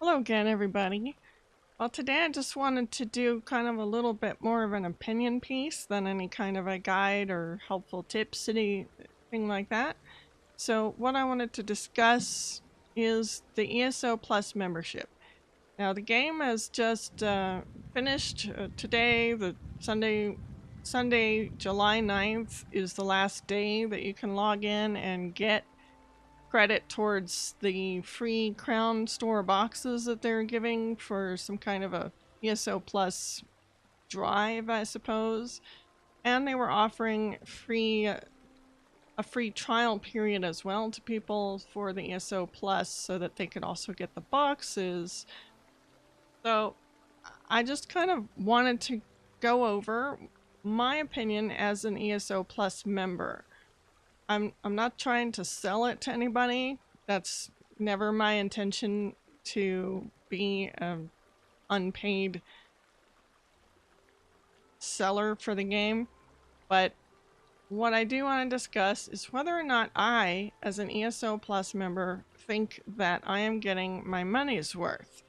Hello again, everybody. Well, today I just wanted to do kind of a little bit more of an opinion piece than any kind of a guide or helpful tips, anything like that. So, what I wanted to discuss is the ESO Plus membership. Now, the game has just finished today. The Sunday, July 9th is the last day that you can log in and get credit towards the free Crown Store boxes that they're giving for some kind of a ESO Plus drive, I suppose. And they were offering a free trial period as well to people for the ESO Plus so that they could also get the boxes. So I just kind of wanted to go over my opinion as an ESO Plus member. I'm not trying to sell it to anybody. That's never my intention, to be an unpaid seller for the game. But what I do want to discuss is whether or not I, as an ESO Plus member, think that I am getting my money's worth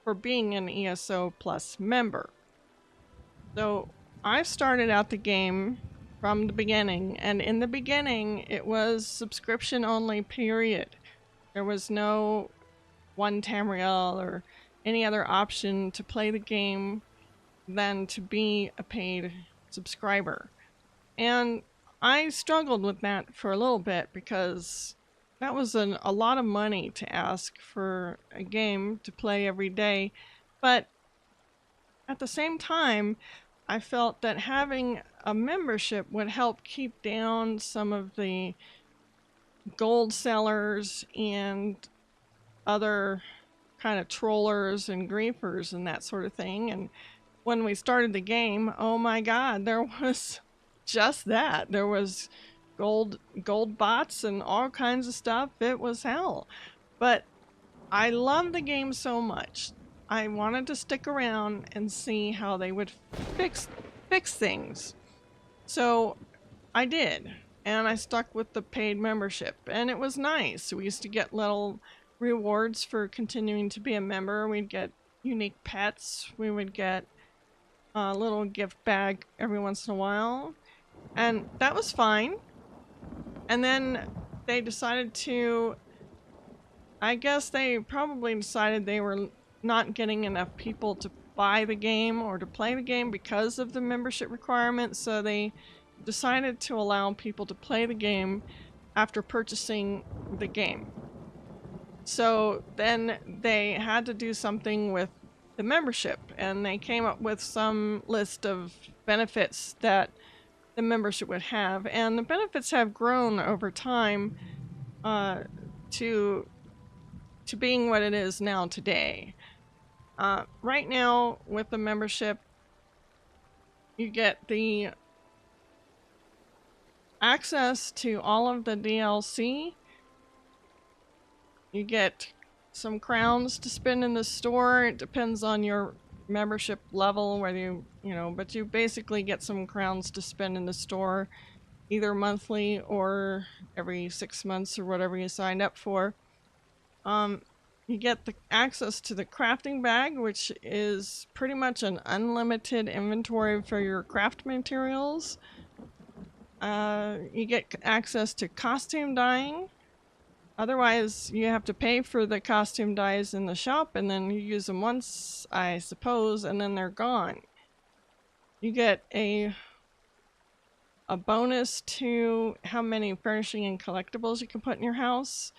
for being an ESO Plus member. So I started out the game from the beginning, and in the beginning it was subscription only, period. There was no one Tamriel or any other option to play the game than to be a paid subscriber. And I struggled with that for a little bit because that was a lot of money to ask for a game to play every day. But at the same time, I felt that having a membership would help keep down some of the gold sellers and other kind of trollers and griefers and that sort of thing. And when we started the game, oh my god, there was just that. There was gold bots and all kinds of stuff. It was hell. But I love the game so much. I wanted to stick around and see how they would fix things. So I did, and I stuck with the paid membership, and it was nice. We used to get little rewards for continuing to be a member. We'd get unique pets. We would get a little gift bag every once in a while, and that was fine. And then they decided to, I guess they probably decided they were not getting enough people to buy the game or to play the game because of the membership requirements, so they decided to allow people to play the game after purchasing the game. So then they had to do something with the membership, and they came up with some list of benefits that the membership would have, and the benefits have grown over time to being what it is now today. Right now, with the membership, you get the access to all of the DLC. You get some crowns to spend in the store. It depends on your membership level, whether but you basically get some crowns to spend in the store, either monthly or every 6 months or whatever you signed up for. You get the access to the crafting bag, which is pretty much an unlimited inventory for your craft materials. You get access to costume dyeing. Otherwise, you have to pay for the costume dyes in the shop, and then you use them once, I suppose, and then they're gone. You get a bonus to how many furnishing and collectibles you can put in your house.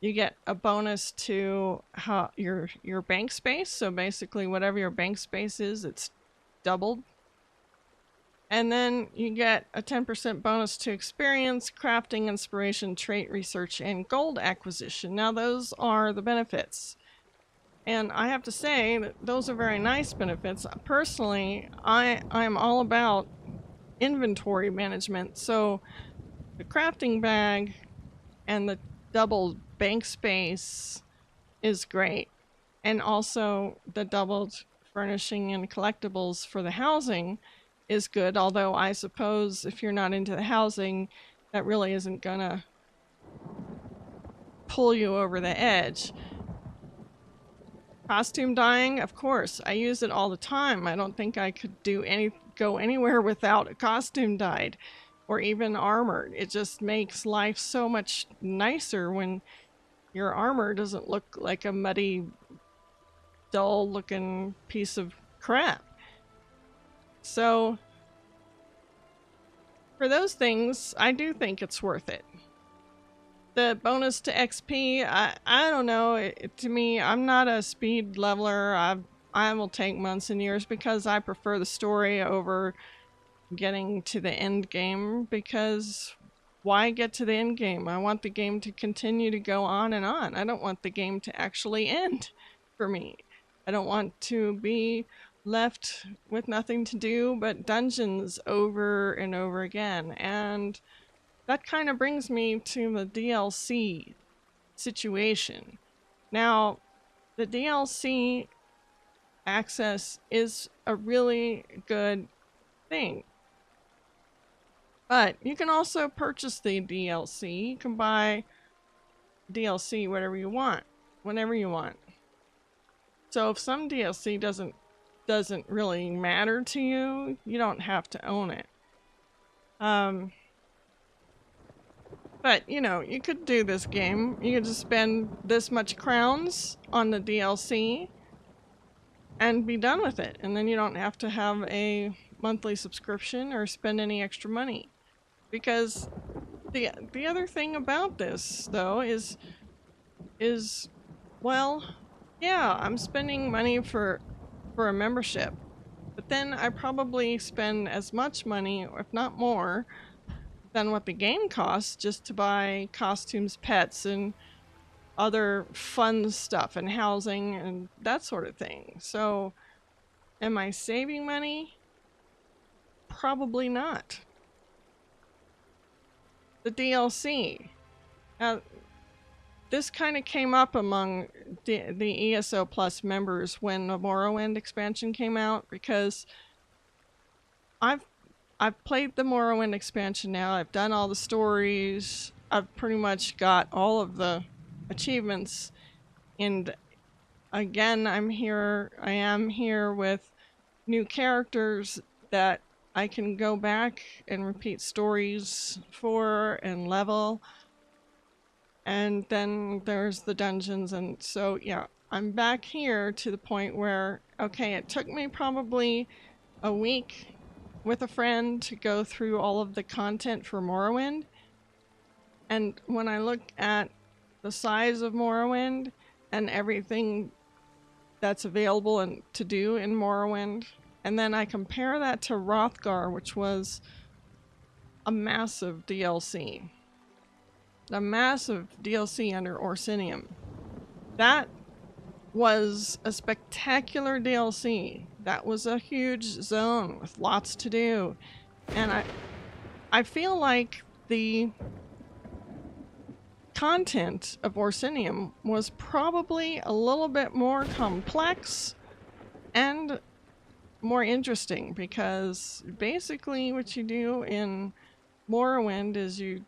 You get a bonus to how your bank space. So basically, whatever your bank space is, it's doubled. And then you get a 10% bonus to experience, crafting, inspiration, trait research, and gold acquisition. Now, those are the benefits. And I have to say that those are very nice benefits. Personally, I'm all about inventory management. So the crafting bag and the double bank space is great. And also the doubled furnishing and collectibles for the housing is good, although I suppose if you're not into the housing, that really isn't gonna pull you over the edge. Costume dyeing, of course, I use it all the time. I don't think I could go anywhere without a costume dyed or even armored. It just makes life so much nicer when your armor doesn't look like a muddy, dull looking piece of crap. So for those things, I do think it's worth it. The bonus to XP, I don't know. To me, I'm not a speed leveler. I will take months and years because I prefer the story over getting to the end game. Because why get to the end game? I want the game to continue to go on and on. I don't want the game to actually end for me. I don't want to be left with nothing to do but dungeons over and over again. And that kind of brings me to the DLC situation. Now, the DLC access is a really good thing, but you can also purchase the DLC. You can buy DLC whatever you want, whenever you want. So if some DLC doesn't really matter to you, you don't have to own it. But, you know, you could do this game. You could just spend this much crowns on the DLC and be done with it. And then you don't have to have a monthly subscription or spend any extra money. Because the other thing about this, though, is well, yeah, I'm spending money for a membership. But then I probably spend as much money, if not more, than what the game costs just to buy costumes, pets, and other fun stuff, and housing, and that sort of thing. So, am I saving money? Probably not. The DLC. Now, this kind of came up among the ESO Plus members when the Morrowind expansion came out, because I've played the Morrowind expansion now. I've done all the stories. I've pretty much got all of the achievements. And again, I am here with new characters that I can go back and repeat stories for and level. And then there's the dungeons. And so, yeah, I'm back here to the point where, okay, it took me probably a week with a friend to go through all of the content for Morrowind. And when I look at the size of Morrowind and everything that's available and to do in Morrowind, and then I compare that to Hrothgar, which was a massive DLC. A massive DLC under Orsinium. That was a spectacular DLC. That was a huge zone with lots to do. And I feel like the content of Orsinium was probably a little bit more complex and more interesting, because basically what you do in Morrowind is you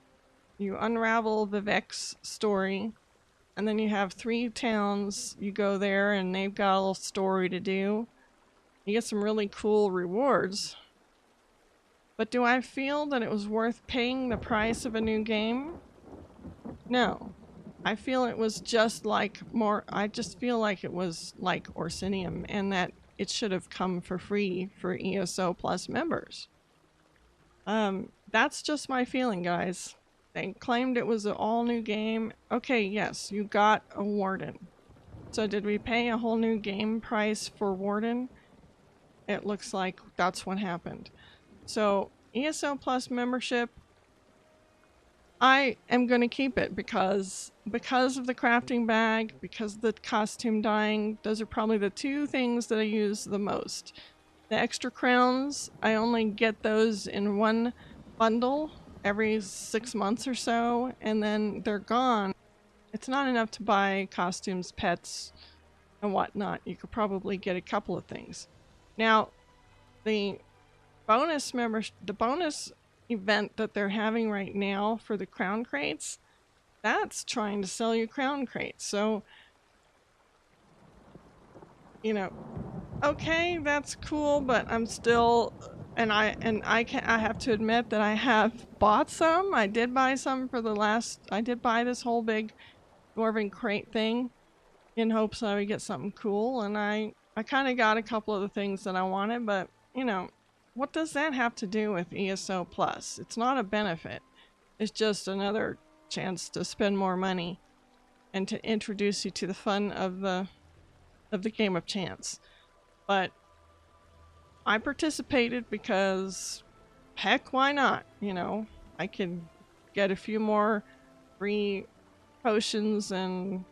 unravel Vivek's story, and then you have 3 towns. You go there and they've got a little story to do. You get some really cool rewards. But do I feel that it was worth paying the price of a new game? No. I feel it was just like I just feel like it was like Orsinium, and that it should have come for free for ESO Plus members. That's just my feeling, guys. They claimed it was an all new game. Okay, yes, you got a warden. So did we pay a whole new game price for warden? It looks like that's what happened. So ESO Plus membership, I am going to keep it because of the crafting bag, because of the costume dyeing. Those are probably the 2 things that I use the most. The extra crowns, I only get those in one bundle every 6 months or so, and then they're gone. It's not enough to buy costumes, pets, and whatnot. You could probably get a couple of things. Now, the bonus event that they're having right now for the crown crates, that's trying to sell you crown crates. So you know, okay, that's cool, but I'm still, I have to admit that I have bought some. I did buy some for I did buy this whole big Dwarven crate thing in hopes that I would get something cool, and I kind of got a couple of the things that I wanted, but what does that have to do with ESO Plus? It's not a benefit. It's just another chance to spend more money and to introduce you to the fun of the game of chance. But I participated because heck, why not? I could get a few more free potions and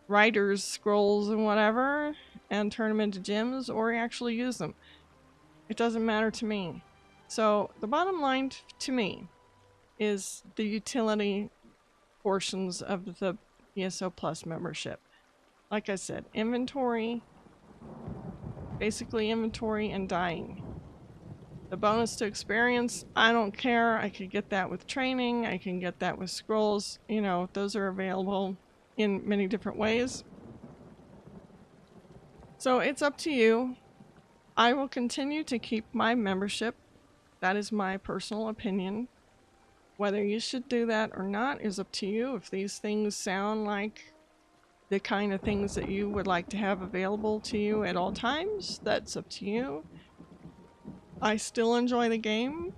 writer's scrolls and whatever and turn them into gems or actually use them. It doesn't matter to me. So the bottom line to me is the utility portions of the ESO Plus membership. Like I said, inventory, basically inventory and dying. The bonus to experience, I don't care. I could get that with training. I can get that with scrolls. Those are available in many different ways. So it's up to you. I will continue to keep my membership. That is my personal opinion. Whether you should do that or not is up to you. If these things sound like the kind of things that you would like to have available to you at all times, that's up to you. I still enjoy the game.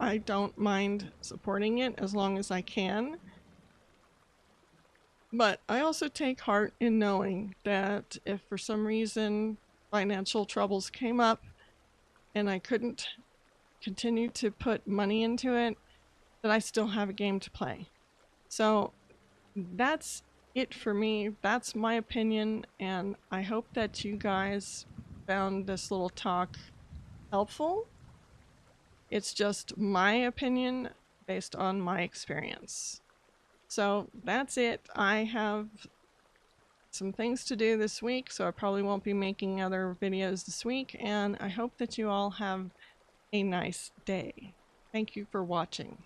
I don't mind supporting it as long as I can. But I also take heart in knowing that if for some reason financial troubles came up and I couldn't continue to put money into it, that I still have a game to play. So that's it for me. That's my opinion, and I hope that you guys found this little talk helpful. It's just my opinion based on my experience. So that's it. I have some things to do this week, so I probably won't be making other videos this week, and I hope that you all have a nice day. Thank you for watching.